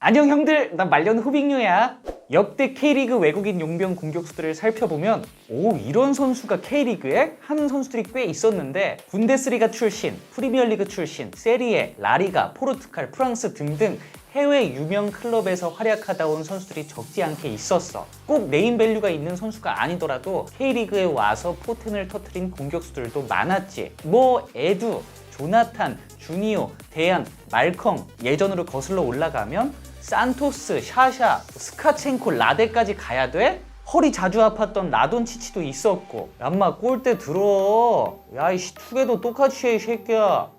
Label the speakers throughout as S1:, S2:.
S1: 안녕 형들, 난 말년 후빅녀야. 역대 K리그 외국인 용병 공격수들을 살펴보면 이런 선수가 K리그에 하는 선수들이 꽤 있었는데 분데스리가 출신, 프리미어리그 출신, 세리에, 라리가, 포르투갈, 프랑스 등등 해외 유명 클럽에서 활약하다 온 선수들이 적지 않게 있었어. 꼭 네임밸류가 있는 선수가 아니더라도 K리그에 와서 포텐을 터트린 공격수들도 많았지. 에두, 조나탄, 주니오, 대안, 말컹, 예전으로 거슬러 올라가면 산토스, 샤샤, 스카첸코, 라데까지 가야 돼? 허리 자주 아팠던 라돈치치도 있었고. 얌마 골대 들어. 야이씨 투게도 똑같이 해 이 새끼야.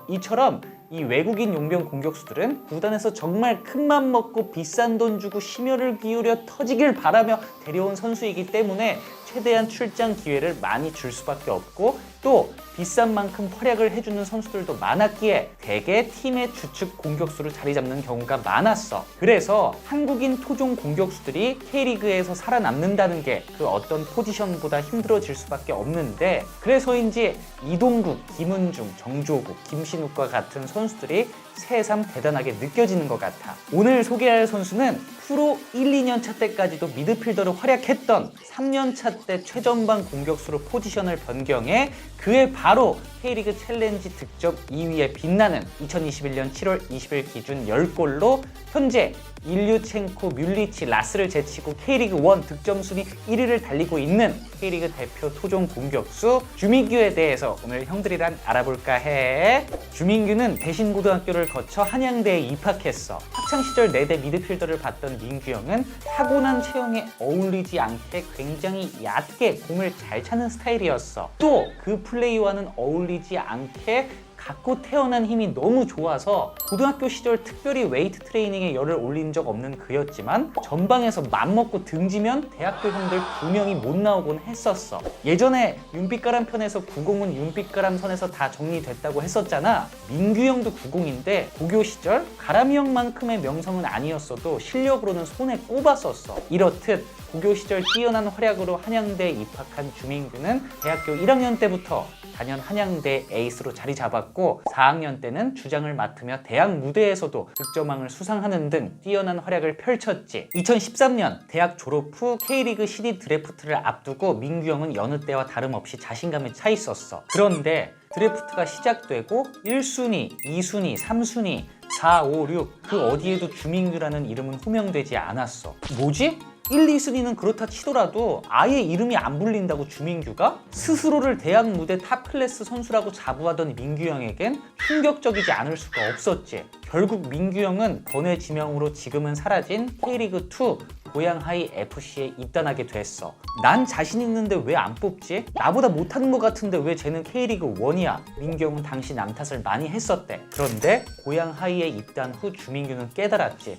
S1: 이처럼 이 외국인 용병 공격수들은 구단에서 정말 큰맘 먹고 비싼 돈 주고 심혈을 기울여 터지길 바라며 데려온 선수이기 때문에 최대한 출장 기회를 많이 줄 수밖에 없고, 또 비싼 만큼 활약을 해주는 선수들도 많았기에 대개 팀의 주축 공격수로 자리 잡는 경우가 많았어. 그래서 한국인 토종 공격수들이 K리그에서 살아남는다는 게 그 어떤 포지션보다 힘들어질 수밖에 없는데, 그래서인지 이동국, 김은중, 정조국, 김신욱과 같은 선수들이 새삼 대단하게 느껴지는 것 같아. 오늘 소개할 선수는 프로 1, 2년차 때까지도 미드필더로 활약했던 3년차 때 최전방 공격수로 포지션을 변경해 그해 바로 K리그 챌린지 득점 2위에 빛나는 2021년 7월 20일 기준 10골로 현재 일류첸코, 뮬리치, 라스를 제치고 K리그 1 득점 순위 1위를 달리고 있는 K리그 대표 토종 공격수 주민규에 대해서 오늘 형들이랑 알아볼까 해. 주민규는 대신고등학교를 거쳐 한양대에 입학했어. 학창시절 내대 미드필더를 봤던 민규 형은 타고난 체형에 어울리지 않게 굉장히 얕게 공을 잘 차는 스타일이었어. 또 그 플레이와는 어울리지 않게 갖고 태어난 힘이 너무 좋아서 고등학교 시절 특별히 웨이트 트레이닝에 열을 올린 적 없는 그였지만 전방에서 맘먹고 등지면 대학교 형들 2명이 못 나오곤 했었어. 예전에 윤빛가람 편에서 90은 윤빛가람 선에서 다 정리됐다고 했었잖아. 민규 형도 90인데 고교 시절 가람이 형만큼의 명성은 아니었어도 실력으로는 손에 꼽았었어. 이렇듯 고교 시절 뛰어난 활약으로 한양대에 입학한 주민규는 대학교 1학년 때부터 단연 한양대 에이스로 자리 잡았고 4학년 때는 주장을 맡으며 대학 무대에서도 득점왕을 수상하는 등 뛰어난 활약을 펼쳤지. 2013년 대학 졸업 후 K리그 CD 드래프트를 앞두고 민규 형은 여느 때와 다름없이 자신감에 차 있었어. 그런데 드래프트가 시작되고 1순위, 2순위, 3순위, 4, 5, 6 그 어디에도 주민규라는 이름은 호명되지 않았어. 뭐지? 1, 2순위는 그렇다 치더라도 아예 이름이 안 불린다고 주민규가? 스스로를 대학 무대 탑클래스 선수라고 자부하던 민규 형에겐 충격적이지 않을 수가 없었지. 결국 민규 형은 번외 지명으로 지금은 사라진 K리그2 고양하이 FC에 입단하게 됐어. 난 자신 있는데 왜 안 뽑지? 나보다 못하는 것 같은데 왜 쟤는 K리그1이야? 민규 형은 당시 남 탓을 많이 했었대. 그런데 고양하이에 입단 후 주민규는 깨달았지.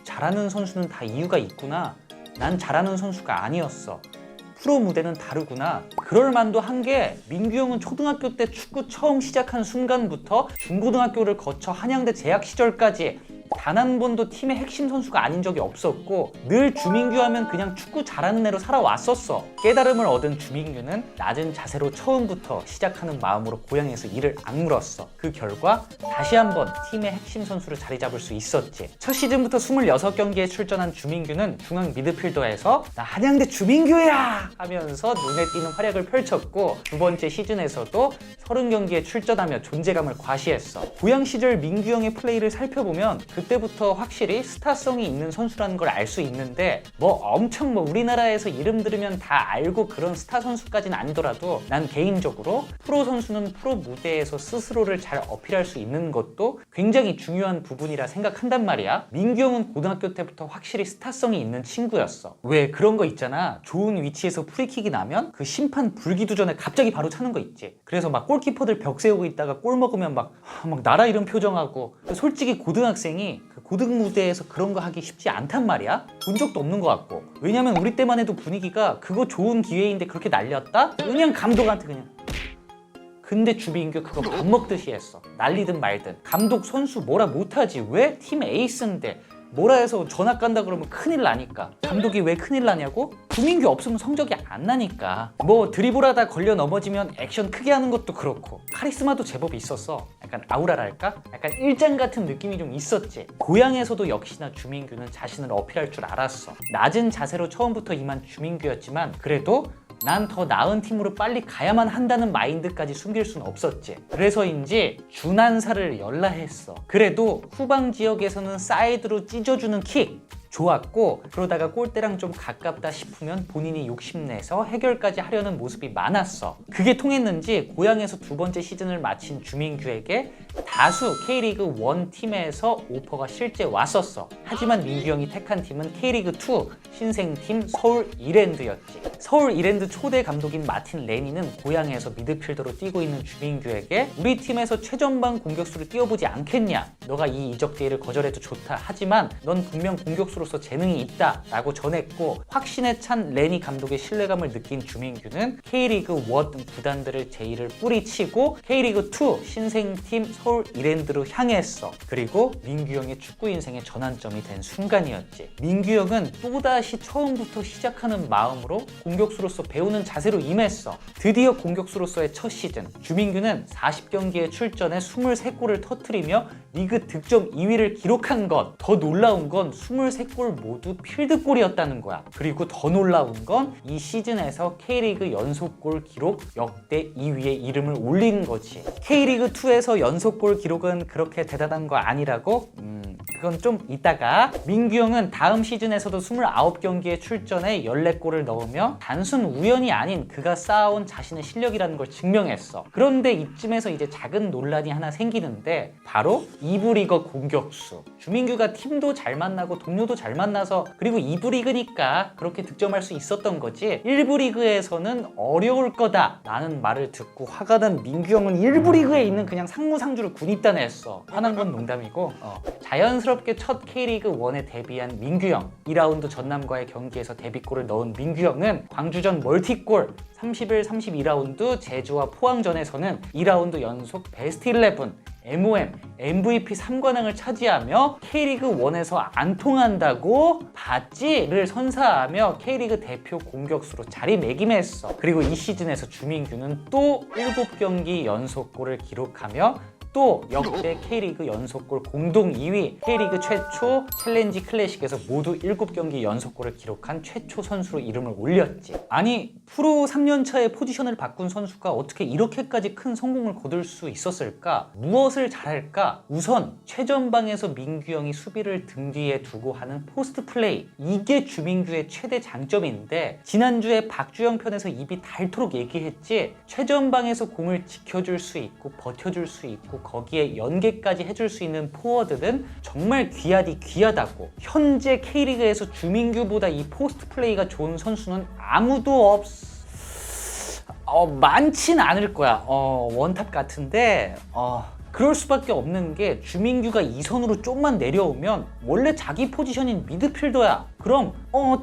S1: 잘하는 선수는 다 이유가 있구나. 난 잘하는 선수가 아니었어. 프로 무대는 다르구나. 그럴 만도 한 게 민규 형은 초등학교 때 축구 처음 시작한 순간부터 중고등학교를 거쳐 한양대 재학 시절까지 단 한 번도 팀의 핵심 선수가 아닌 적이 없었고 늘 주민규 하면 그냥 축구 잘하는 애로 살아왔었어. 깨달음을 얻은 주민규는 낮은 자세로 처음부터 시작하는 마음으로 고향에서 일을 악물었어. 그 결과 다시 한번 팀의 핵심 선수로 자리 잡을 수 있었지. 첫 시즌부터 26경기에 출전한 주민규는 중앙 미드필더에서 나 한양대 주민규야! 하면서 눈에 띄는 활약을 펼쳤고 두 번째 시즌에서도 30경기에 출전하며 존재감을 과시했어. 고향 시절 민규 형의 플레이를 살펴보면 그때부터 확실히 스타성이 있는 선수라는 걸 알 수 있는데 엄청 우리나라에서 이름 들으면 다 알고 그런 스타 선수까지는 아니더라도 난 개인적으로 프로 선수는 프로 무대에서 스스로를 잘 어필할 수 있는 것도 굉장히 중요한 부분이라 생각한단 말이야. 민규 형은 고등학교 때부터 확실히 스타성이 있는 친구였어. 왜 그런 거 있잖아. 좋은 위치에서 프리킥이 나면 그 심판 불기도 전에 갑자기 바로 차는 거 있지. 그래서 막 골키퍼들 벽 세우고 있다가 골 먹으면 막 나라 이름 표정하고. 솔직히 고등학생이 그 고등 무대에서 그런 거 하기 쉽지 않단 말이야. 본 적도 없는 것 같고. 왜냐면 우리 때만 해도 분위기가 그거 좋은 기회인데 그렇게 날렸다? 그냥 감독한테 그냥. 근데 주민규 그거 밥 먹듯이 했어. 날리든 말든. 감독 선수 뭐라 못하지. 왜? 팀 에이스인데 뭐라 해서 전학 간다 그러면 큰일 나니까. 감독이 왜 큰일 나냐고? 주민규 없으면 성적이 안 나니까. 뭐 드리블하다 걸려 넘어지면 액션 크게 하는 것도 그렇고 카리스마도 제법 있었어. 약간 아우라랄까? 약간 일장 같은 느낌이 좀 있었지. 고향에서도 역시나 주민규는 자신을 어필할 줄 알았어. 낮은 자세로 처음부터 임한 주민규였지만 그래도 난 더 나은 팀으로 빨리 가야만 한다는 마인드까지 숨길 순 없었지. 그래서인지 준한사를 열라 했어. 그래도 후방 지역에서는 사이드로 찢어주는 킥 좋았고, 그러다가 골대랑 좀 가깝다 싶으면 본인이 욕심내서 해결까지 하려는 모습이 많았어. 그게 통했는지 고향에서 두 번째 시즌을 마친 주민규에게 다수 K리그 1 팀에서 오퍼가 실제 왔었어. 하지만 민규 형이 택한 팀은 K리그 2 신생팀 서울 이랜드였지. 서울 이랜드 초대 감독인 마틴 레니는 고향에서 미드필더로 뛰고 있는 주민규에게 우리 팀에서 최전방 공격수를 띄워보지 않겠냐? 너가 이 이적 제의를 거절해도 좋다. 하지만 넌 분명 공격수로서 재능이 있다 라고 전했고, 확신에 찬 레니 감독의 신뢰감을 느낀 주민규는 K리그 1 구단들을 제의를 뿌리치고 K리그 2 신생팀 서울 이랜드로 향했어. 그리고 민규 형의 축구 인생의 전환점이 된 순간이었지. 민규 형은 또다시 처음부터 시작하는 마음으로 공격수로서 배우는 자세로 임했어. 드디어 공격수로서의 첫 시즌, 주민규는 40경기에 출전해 23골을 터뜨리며 리그 득점 2위를 기록한 것. 더 놀라운 건 23골 모두 필드골이었다는 거야. 그리고 더 놀라운 건 이 시즌에서 K리그 연속골 기록 역대 2위에 이름을 올린 거지. K리그2에서 연속골 기록은 그렇게 대단한 거 아니라고? 그건 좀 이따가. 민규 형은 다음 시즌에서도 29경기에 출전해 14골을 넣으며 단순 우연이 아닌 그가 쌓아온 자신의 실력이라는 걸 증명했어. 그런데 이쯤에서 이제 작은 논란이 하나 생기는데, 바로 2부 리그 공격수. 주민규가 팀도 잘 만나고 동료도 잘 만나서, 그리고 2부 리그니까 그렇게 득점할 수 있었던 거지 1부 리그에서는 어려울 거다 라는 말을 듣고 화가 난 민규 형은 1부 리그에 있는 그냥 상무상주를 군입단했어. 화난 건 농담이고, 자연스럽게 첫 K리그 1에 데뷔한 민규 형. 2라운드 전남과의 경기에서 데뷔골을 넣은 민규 형은 광주전 멀티골, 31, 32라운드 제주와 포항전에서는 2라운드 연속 베스트 11, MOM, MVP 3관왕을 차지하며 K리그 1에서 안 통한다고 봤지를 선사하며 K리그 대표 공격수로 자리매김했어. 그리고 이 시즌에서 주민규는 또 7경기 연속골을 기록하며 또 역대 K리그 연속골 공동 2위, K리그 최초 챌린지 클래식에서 모두 7경기 연속골을 기록한 최초 선수로 이름을 올렸지. 아니, 프로 3년차에 포지션을 바꾼 선수가 어떻게 이렇게까지 큰 성공을 거둘 수 있었을까? 무엇을 잘할까? 우선 최전방에서 민규 형이 수비를 등 뒤에 두고 하는 포스트 플레이, 이게 주민규의 최대 장점인데, 지난주에 박주영 편에서 입이 닳도록 얘기했지. 최전방에서 공을 지켜줄 수 있고 버텨줄 수 있고 거기에 연계까지 해줄 수 있는 포워드는 정말 귀하디 귀하다고. 현재 K리그에서 주민규보다 이 포스트 플레이가 좋은 선수는 아무도 많진 않을 거야. 원탑 같은데 그럴 수밖에 없는 게, 주민규가 2선으로 좀만 내려오면 원래 자기 포지션인 미드필더야. 그럼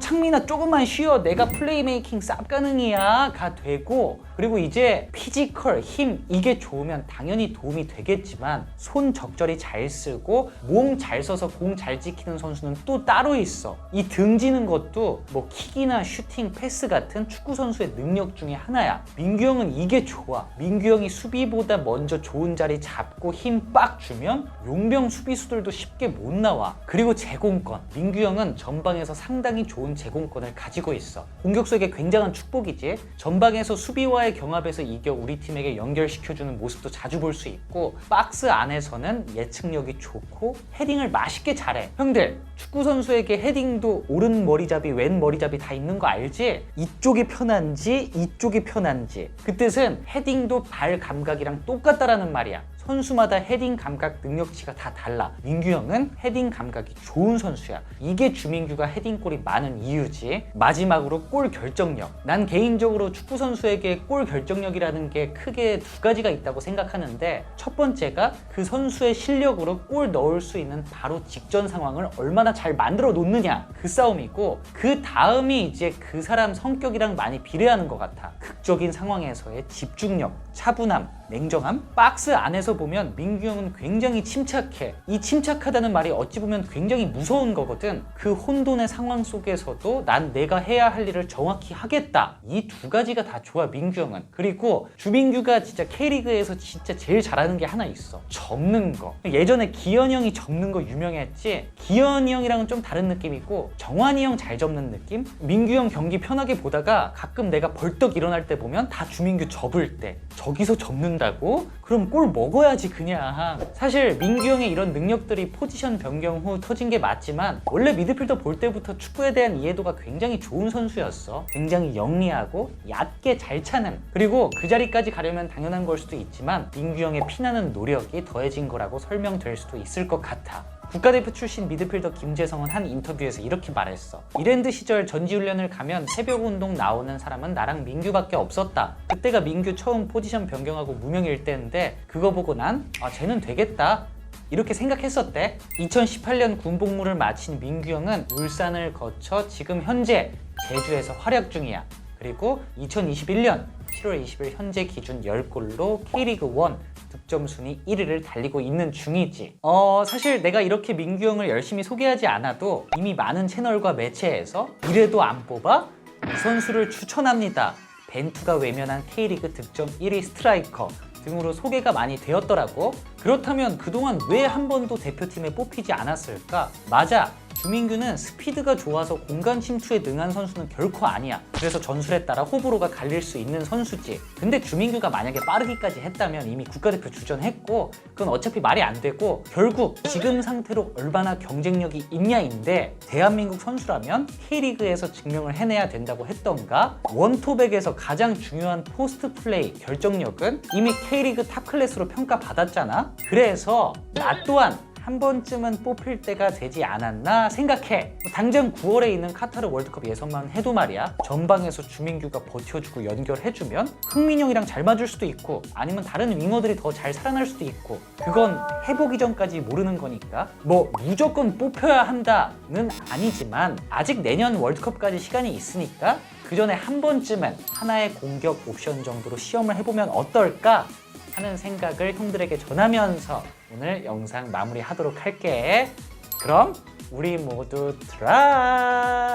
S1: 창민아 조금만 쉬어, 내가 플레이메이킹 쌉가능이야 가 되고, 그리고 이제 피지컬, 힘 이게 좋으면 당연히 도움이 되겠지만 손 적절히 잘 쓰고 몸 잘 써서 공 잘 지키는 선수는 또 따로 있어. 이 등지는 것도 뭐 킥이나 슈팅, 패스 같은 축구 선수의 능력 중에 하나야. 민규 형은 이게 좋아. 민규 형이 수비보다 먼저 좋은 자리 잡고 힘 빡 주면 용병 수비수들도 쉽게 못 나와. 그리고 제공권, 민규 형은 전방에서 상당히 좋은 제공권을 가지고 있어. 공격수에게 굉장한 축복이지. 전방에서 수비와의 경합에서 이겨 우리 팀에게 연결시켜주는 모습도 자주 볼 수 있고, 박스 안에서는 예측력이 좋고 헤딩을 맛있게 잘해. 형들, 축구 선수에게 헤딩도 오른 머리잡이, 왼 머리잡이 다 있는 거 알지? 이쪽이 편한지 이쪽이 편한지. 그 뜻은 헤딩도 발 감각이랑 똑같다라는 말이야. 선수마다 헤딩 감각 능력치가 다 달라. 민규 형은 헤딩 감각이 좋은 선수야. 이게 주민규가 헤딩골이 많은 이유지. 마지막으로 골 결정력. 난 개인적으로 축구 선수에게 골 결정력이라는 게 크게 두 가지가 있다고 생각하는데, 첫 번째가 그 선수의 실력으로 골 넣을 수 있는 바로 직전 상황을 얼마나 잘 만들어 놓느냐, 그 싸움이고, 그 다음이 이제 그 사람 성격이랑 많이 비례하는 것 같아. 극적인 상황에서의 집중력, 차분함, 냉정함? 박스 안에서 보면 민규 형은 굉장히 침착해. 이 침착하다는 말이 어찌 보면 굉장히 무서운 거거든. 그 혼돈의 상황 속에서도 난 내가 해야 할 일을 정확히 하겠다. 이 두 가지가 다 좋아, 민규 형은. 그리고 주민규가 진짜 K리그에서 진짜 제일 잘하는 게 하나 있어. 접는 거. 예전에 기현이 형이 접는 거 유명했지. 기현이 형이랑은 좀 다른 느낌이고 정환이 형 잘 접는 느낌? 민규 형 경기 편하게 보다가 가끔 내가 벌떡 일어날 때 보면 다 주민규 접을 때 저기서 접는다고? 그럼 골 먹어야지 그냥. 사실 민규 형의 이런 능력들이 포지션 변경 후 터진 게 맞지만 원래 미드필더 볼 때부터 축구에 대한 이해도가 굉장히 좋은 선수였어. 굉장히 영리하고 얕게 잘 차는, 그리고 그 자리까지 가려면 당연한 걸 수도 있지만 민규 형의 피나는 노력이 더해진 거라고 설명될 수도 있을 것 같아. 국가대표 출신 미드필더 김재성은 한 인터뷰에서 이렇게 말했어. 이랜드 시절 전지훈련을 가면 새벽 운동 나오는 사람은 나랑 민규밖에 없었다. 그때가 민규 처음 포지션 변경하고 무명일 때인데 그거 보고 난 쟤는 되겠다 이렇게 생각했었대. 2018년 군복무를 마친 민규 형은 울산을 거쳐 지금 현재 제주에서 활약 중이야. 그리고 2021년 7월 20일 현재 기준 10골로 K리그 1 득점 순위 1위를 달리고 있는 중이지. 사실 내가 이렇게 민규 형을 열심히 소개하지 않아도 이미 많은 채널과 매체에서 이래도 안 뽑아? 이 선수를 추천합니다. 벤투가 외면한 K리그 득점 1위 스트라이커 등으로 소개가 많이 되었더라고. 그렇다면 그동안 왜 한 번도 대표팀에 뽑히지 않았을까? 맞아. 주민규는 스피드가 좋아서 공간 침투에 능한 선수는 결코 아니야. 그래서 전술에 따라 호불호가 갈릴 수 있는 선수지. 근데 주민규가 만약에 빠르기까지 했다면 이미 국가대표 주전했고 그건 어차피 말이 안 되고 결국 지금 상태로 얼마나 경쟁력이 있냐인데 대한민국 선수라면 K리그에서 증명을 해내야 된다고 했던가? 원톱백에서 가장 중요한 포스트 플레이 결정력은 이미 K리그 탑 클래스로 평가받았잖아? 그래서 나 또한 한 번쯤은 뽑힐 때가 되지 않았나 생각해. 당장 9월에 있는 카타르 월드컵 예선만 해도 말이야, 전방에서 주민규가 버텨주고 연결해주면 흥민형이랑 잘 맞을 수도 있고 아니면 다른 윙어들이 더 잘 살아날 수도 있고 그건 해보기 전까지 모르는 거니까 뭐 무조건 뽑혀야 한다는 아니지만 아직 내년 월드컵까지 시간이 있으니까 그 전에 한 번쯤은 하나의 공격 옵션 정도로 시험을 해보면 어떨까 하는 생각을 형들에게 전하면서 오늘 영상 마무리하도록 할게. 그럼 우리 모두 트라이!